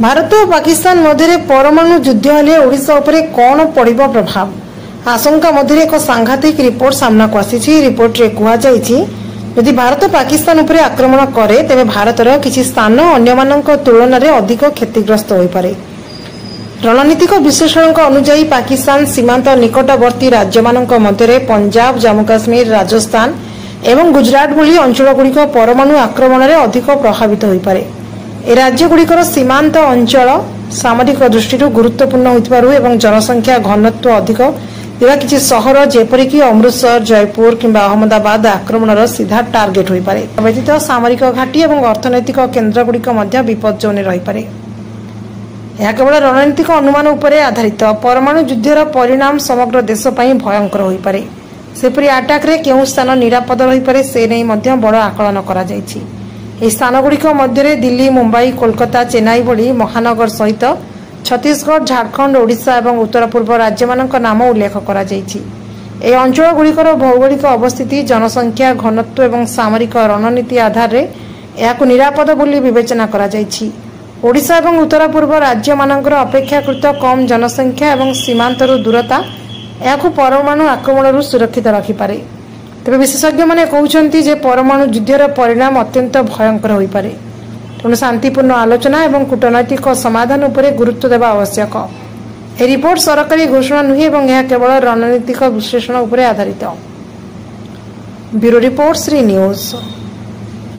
भारत और पाकिस्तान मध्य परमाणु युद्ध हेले ओडिशा उपरे कौन पड़िबो प्रभाव आशंका मध्य एक सांघातिक रिपोर्ट सामना को आसी। रिपोर्ट रे कुआ जायछि यदि भारत पाकिस्तान उपरे आक्रमण करे तेबे भारतर किछि स्थान अन्यमानक तुलन में अधिक क्षतिग्रस्त होई पारे। रणनीतिक विश्लेषण अनुसार पाकिस्तान सीमांत निकटवर्ती राज्यमानक मध्य पंजाब, जम्मू काश्मीर, राजस्थान एवं गुजरात भली अंचलगुड़िक परमाणु आक्रमण में अधिक प्रभावित होई पारे। ए राज्यगुड़िकर सीमांत अंचल सामरिक दृष्टि गुरुत्वपूर्ण होइतिबारु एवं जनसंख्या घनत्व अधिक ଥିବା କିଛି ସହର ଯେପରିକି ଅମୃତସର, ଜୟପୁର କିମ୍ବା ଅହମ୍ମଦାବାଦ ଆକ୍ରମଣର ସିଧା ଟାର୍ଗେଟ ହୋଇପାରେ। ବ୍ୟତୀତ ସାମରିକ ଘାଟି ଏବଂ ଅର୍ଥନୈତିକ କେନ୍ଦ୍ରଗୁଡ଼ିକ ମଧ୍ୟ ବିପଦ ଜୋନ୍ରେ ରହିପାରେ। ଏହା କେବଳ ରଣନୀତିକ ଅନୁମାନ ଉପରେ ଆଧାରିତ। ପରମାଣୁ ଯୁଦ୍ଧର ପରିଣାମ ସମଗ୍ର ଦେଶ ପାଇଁ ଭୟଙ୍କର ହୋଇପାରେ। ସେପରି ଆଟାକରେ କେଉଁ ସ୍ଥାନ ନିରାପଦ ରହିପାରେ ସେ ନେଇ ମଧ୍ୟ ବଡ଼ ଆକଳନ କରାଯାଇଛି। ଏହି ସ୍ଥାନଗୁଡ଼ିକ ମଧ୍ୟରେ ଦିଲ୍ଲୀ, ମୁମ୍ବାଇ, କୋଲକାତା, ଚେନ୍ନାଇ ଭଳି ମହାନଗର ସହିତ छत्तीसगढ़, झारखंड, ओडिशा और उत्तर पूर्व राज्यमानक नाम उल्लेख करा जायछि। ए अंचलगुड़िकर भौगोलिक अवस्थिति, जनसंख्या घनत्व और सामरिक रणनीति आधार रे याकु निरापद बोली विवेचना करा जायछि। ओडिशा और उत्तर पूर्व राज्यमानकर अपेक्षाकृत कम जनसंख्या और सीमांतर दूरता याकु परमाणु आक्रमण सुरक्षित रखिपारे। तेबे विशेषज्ञ माने कहउछन्ति जे परमाणु युद्धर परिणाम अत्यंत भयंकर होई पारे। तेणु शांतिपूर्ण आलोचना और कूटनैतिक समाधान उपरे गुरुत्व देवा आवश्यक। ए रिपोर्ट सरकारी घोषणा नुहे और यह केवल रणनीतिक विश्लेषण उपरे आधारित। Bureau report, Shri news.